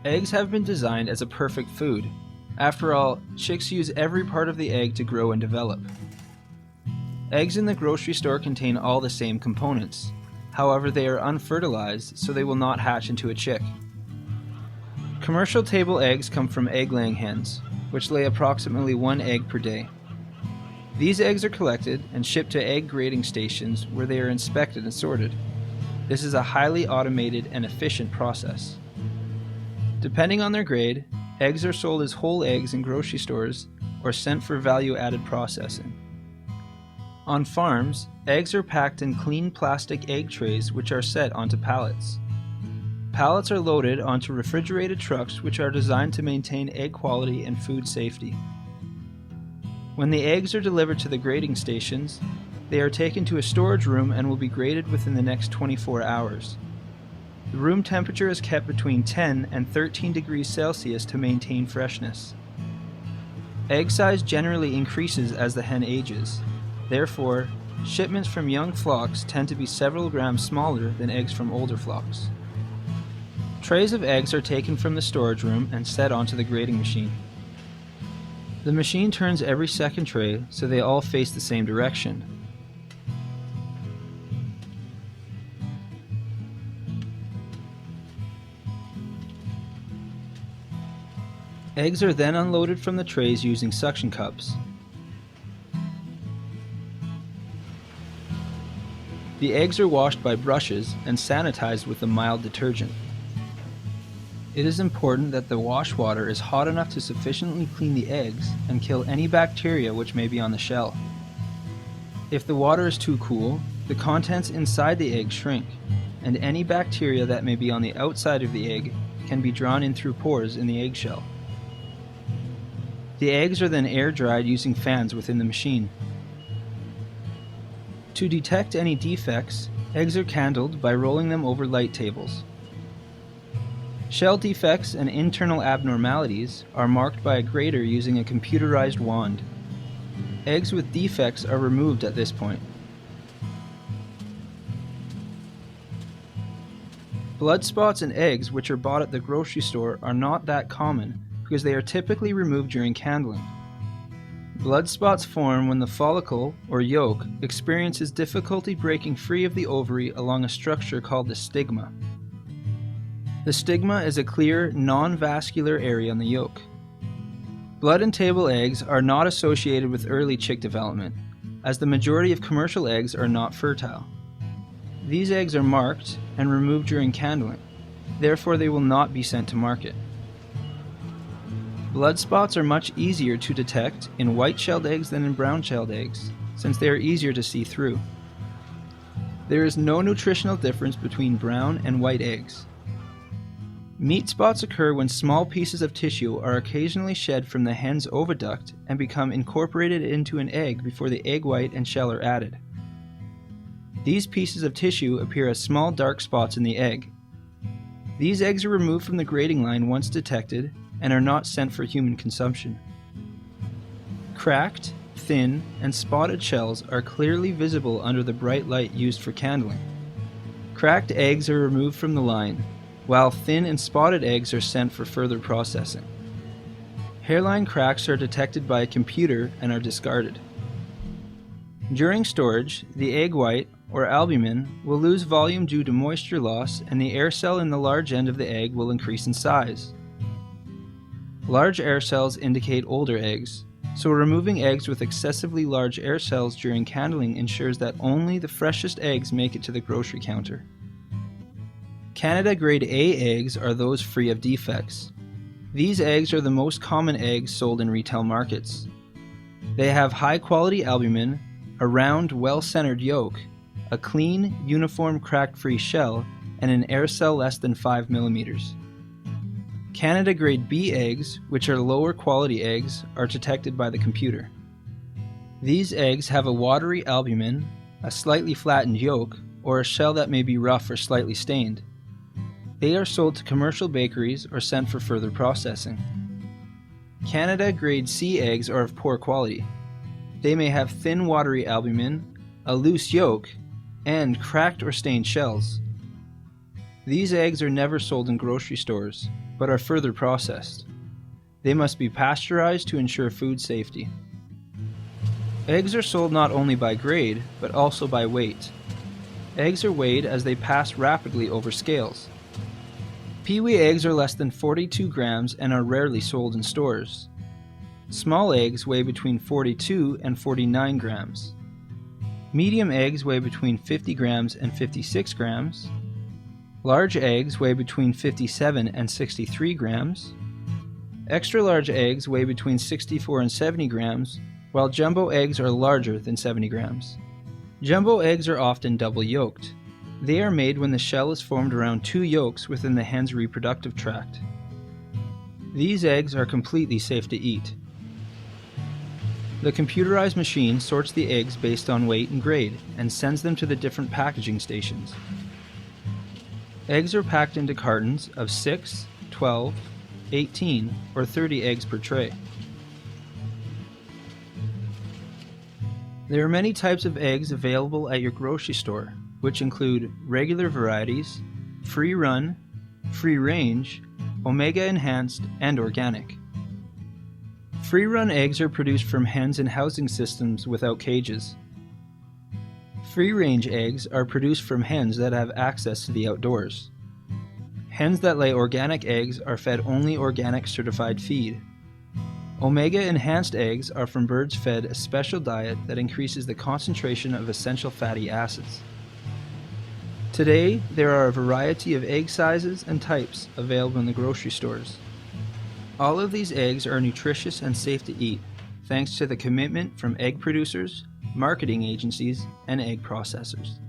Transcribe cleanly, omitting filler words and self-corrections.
Eggs have been designed as a perfect food. After all, chicks use every part of the egg to grow and develop. Eggs in the grocery store contain all the same components. However, they are unfertilized, so they will not hatch into a chick. Commercial table eggs come from egg-laying hens, which lay approximately 1 egg per day. These eggs are collected and shipped to egg grading stations where they are inspected and sorted. This is a highly automated and efficient process. Depending on their grade, eggs are sold as whole eggs in grocery stores or sent for value-added processing. On farms, eggs are packed in clean plastic egg trays which are set onto pallets. Pallets are loaded onto refrigerated trucks which are designed to maintain egg quality and food safety. When the eggs are delivered to the grading stations, they are taken to a storage room and will be graded within the next 24 hours. The room temperature is kept between 10 and 13 degrees Celsius to maintain freshness. Egg size generally increases as the hen ages. Therefore, shipments from young flocks tend to be several grams smaller than eggs from older flocks. Trays of eggs are taken from the storage room and set onto the grading machine. The machine turns every second tray so they all face the same direction. Eggs are then unloaded from the trays using suction cups. The eggs are washed by brushes and sanitized with a mild detergent. It is important that the wash water is hot enough to sufficiently clean the eggs and kill any bacteria which may be on the shell. If the water is too cool, the contents inside the egg shrink, and any bacteria that may be on the outside of the egg can be drawn in through pores in the eggshell. The eggs are then air dried using fans within the machine. To detect any defects, eggs are candled by rolling them over light tables. Shell defects and internal abnormalities are marked by a grader using a computerized wand. Eggs with defects are removed at this point. Blood spots in eggs which are bought at the grocery store are not that common because they are typically removed during candling. Blood spots form when the follicle, or yolk, experiences difficulty breaking free of the ovary along a structure called the stigma. The stigma is a clear, non-vascular area on the yolk. Blood in table eggs are not associated with early chick development, as the majority of commercial eggs are not fertile. These eggs are marked and removed during candling, therefore they will not be sent to market. Blood spots are much easier to detect in white-shelled eggs than in brown-shelled eggs, since they are easier to see through. There is no nutritional difference between brown and white eggs. Meat spots occur when small pieces of tissue are occasionally shed from the hen's oviduct and become incorporated into an egg before the egg white and shell are added. These pieces of tissue appear as small dark spots in the egg. These eggs are removed from the grading line once detected and are not sent for human consumption. Cracked, thin, and spotted shells are clearly visible under the bright light used for candling. Cracked eggs are removed from the line, while thin and spotted eggs are sent for further processing. Hairline cracks are detected by a computer and are discarded. During storage, the egg white, or albumin, will lose volume due to moisture loss, and the air cell in the large end of the egg will increase in size. Large air cells indicate older eggs, so removing eggs with excessively large air cells during candling ensures that only the freshest eggs make it to the grocery counter. Canada Grade A eggs are those free of defects. These eggs are the most common eggs sold in retail markets. They have high-quality albumin, a round, well-centered yolk, a clean, uniform crack-free shell, and an air cell less than 5 mm. Canada Grade B eggs, which are lower quality eggs, are detected by the computer. These eggs have a watery albumin, a slightly flattened yolk, or a shell that may be rough or slightly stained. They are sold to commercial bakeries or sent for further processing. Canada Grade C eggs are of poor quality. They may have thin watery albumin, a loose yolk, and cracked or stained shells. These eggs are never sold in grocery stores. but are further processed. They must be pasteurized to ensure food safety. Eggs are sold not only by grade, but also by weight. Eggs are weighed as they pass rapidly over scales. Peewee eggs are less than 42 grams and are rarely sold in stores. Small eggs weigh between 42 and 49 grams. Medium eggs weigh between 50 grams and 56 grams. Large eggs weigh between 57 and 63 grams. Extra large eggs weigh between 64 and 70 grams, while jumbo eggs are larger than 70 grams. Jumbo eggs are often double yolked. They are made when the shell is formed around 2 yolks within the hen's reproductive tract. These eggs are completely safe to eat. The computerized machine sorts the eggs based on weight and grade and sends them to the different packaging stations. Eggs are packed into cartons of 6, 12, 18, or 30 eggs per tray. There are many types of eggs available at your grocery store, which include regular varieties, free run, free range, omega enhanced, and organic. Free run eggs are produced from hens in housing systems without cages. Free range eggs are produced from hens that have access to the outdoors. Hens that lay organic eggs are fed only organic certified feed. Omega enhanced eggs are from birds fed a special diet that increases the concentration of essential fatty acids. Today, there are a variety of egg sizes and types available in the grocery stores. All of these eggs are nutritious and safe to eat, thanks to the commitment from egg producers, marketing agencies, and egg processors.